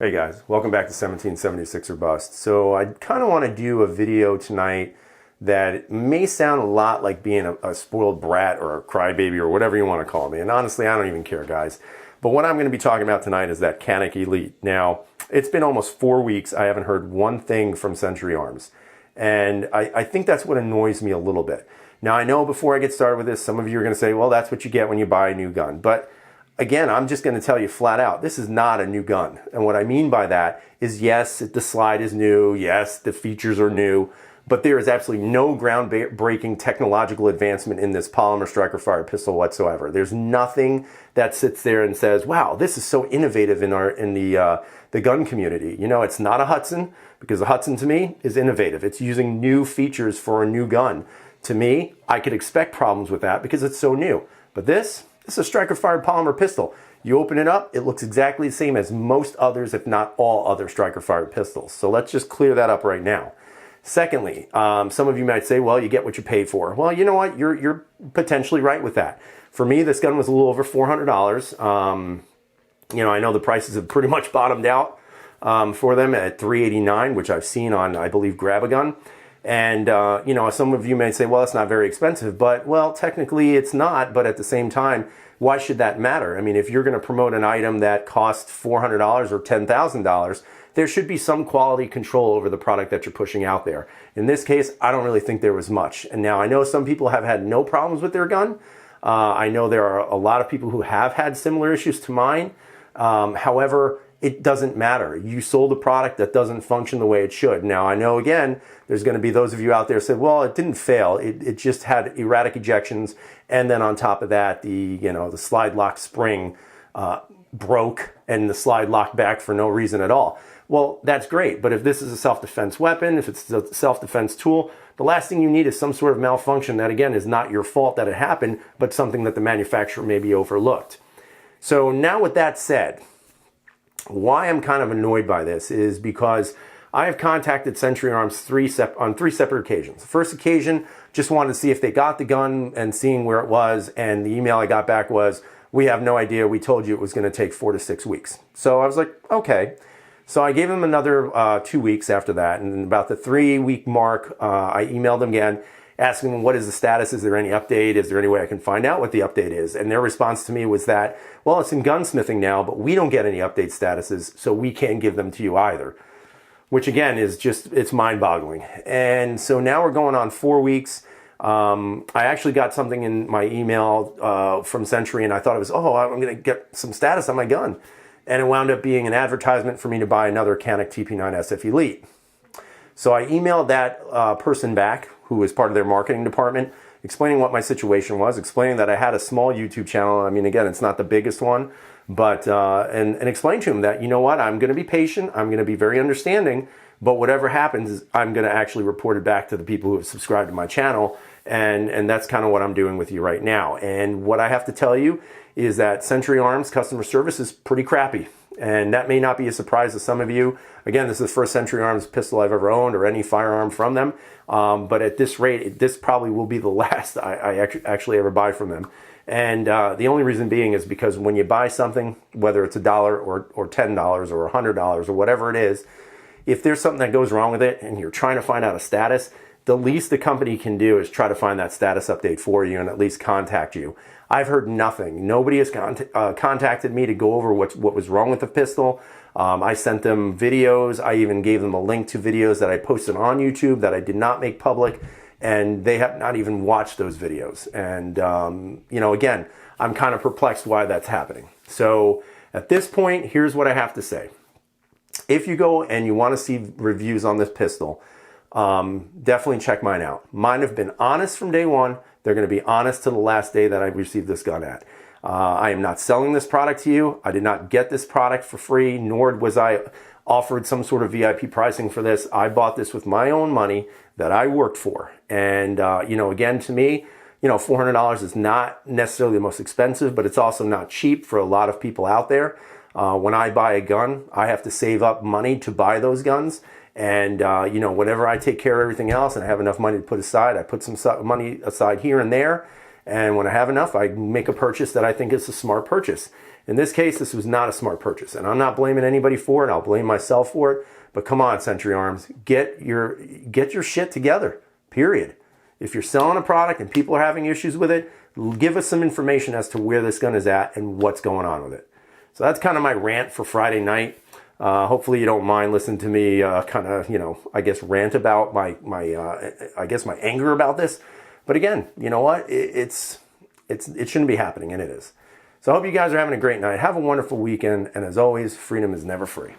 Hey guys, welcome back to 1776 or Bust. So I kind of want to do a video tonight that may sound a lot like being a spoiled brat or a crybaby or whatever you want to call me. And honestly, I don't even care, guys. But what I'm going to be talking about tonight is that CANIK ELITE. Now, it's been almost 4 weeks. I haven't heard one thing from Century Arms. And I think that's what annoys me a little bit. Now, I know before I get started with this, some of you are going to say, well, that's what you get when you buy a new gun. But again, I'm just going to tell you flat out, this is not a new gun. And what I mean by that is, yes, the slide is new. Yes, the features are new. But there is absolutely no groundbreaking technological advancement in this polymer striker fired pistol whatsoever. There's nothing that sits there and says, wow, this is so innovative in the gun community. You know, it's not a Hudson, because a Hudson to me is innovative. It's using new features for a new gun. To me, I could expect problems with that because it's so new. But this is a striker-fired polymer pistol. You open it up, it looks exactly the same as most others, if not all other striker-fired pistols. So let's just clear that up right now. Secondly, some of you might say, well, you get what you pay for. Well, you know what? You're potentially right with that. For me, this gun was a little over $400. You know, I know the prices have pretty much bottomed out for them at $389, which I've seen on, I believe, Grab-A-Gun. And, you know, some of you may say, well, it's not very expensive, but, well, technically it's not, but at the same time, why should that matter? I mean, if you're going to promote an item that costs $400 or $10,000, there should be some quality control over the product that you're pushing out there. In this case, I don't really think there was much. And now I know some people have had no problems with their gun. I know there are a lot of people who have had similar issues to mine. However, it doesn't matter. You sold a product that doesn't function the way it should. Now, I know, again, there's going to be those of you out there who said, well, it didn't fail. It just had erratic ejections. And then on top of that, the slide lock spring broke and the slide locked back for no reason at all. Well, that's great. But if this is a self-defense weapon, if it's a self-defense tool, the last thing you need is some sort of malfunction that, again, is not your fault that it happened, but something that the manufacturer maybe overlooked. So now with that said, why I'm kind of annoyed by this is because I have contacted Century Arms on three separate occasions. The first occasion, just wanted to see if they got the gun and seeing where it was, and the email I got back was, we have no idea, we told you it was going to take 4 to 6 weeks. So I was like, okay. So I gave them another 2 weeks after that, and about the 3-week mark, I emailed them again, asking them, what is the status? Is there any update? Is there any way I can find out what the update is? And their response to me was that, well, it's in gunsmithing now, but we don't get any update statuses, so we can't give them to you either. Which again is just, it's mind-boggling. And so now we're going on 4 weeks. I actually got something in my email from Century, and I thought it was, oh, I'm going to get some status on my gun. And it wound up being an advertisement for me to buy another CANIK TP9SF ELITE. So I emailed that person back, who was part of their marketing department, explaining what my situation was, explaining that I had a small YouTube channel. I mean, again, it's not the biggest one, but and explained to him that, you know what, I'm going to be patient, I'm going to be very understanding, but whatever happens, I'm going to actually report it back to the people who have subscribed to my channel, and that's kind of what I'm doing with you right now. And what I have to tell you is that Century Arms customer service is pretty crappy. And that may not be a surprise to some of you. Again, this is the first Century Arms pistol I've ever owned, or any firearm from them. But at this rate, this probably will be the last I actually ever buy from them. And the only reason being is because when you buy something, whether it's $1 or $10 or $100 or whatever it is, if there's something that goes wrong with it and you're trying to find out a status, the least the company can do is try to find that status update for you and at least contact you. I've heard nothing. Nobody has contacted me to go over what was wrong with the pistol. I sent them videos. I even gave them a link to videos that I posted on YouTube that I did not make public, and they have not even watched those videos. And, you know, again, I'm kind of perplexed why that's happening. So at this point, here's what I have to say. If you go and you want to see reviews on this pistol, definitely check mine out. Mine have been honest from day one. They're going to be honest to the last day that I received this gun at. I am not selling this product to you. I did not get this product for free, nor was I offered some sort of VIP pricing for this. I bought this with my own money that I worked for. And, you know, again, to me, you know, $400 is not necessarily the most expensive, but it's also not cheap for a lot of people out there. When I buy a gun, I have to save up money to buy those guns. And, you know, whenever I take care of everything else and I have enough money to put aside, I put some money aside here and there. And when I have enough, I make a purchase that I think is a smart purchase. In this case, this was not a smart purchase, and I'm not blaming anybody for it. I'll blame myself for it. But come on, Century Arms, get your shit together, period. If you're selling a product and people are having issues with it, give us some information as to where this gun is at and what's going on with it. So that's kind of my rant for Friday night. Hopefully you don't mind listening to me kind of, I guess rant about my anger about this. But again, you know what? It shouldn't be happening, and it is. So I hope you guys are having a great night. Have a wonderful weekend, and as always, freedom is never free.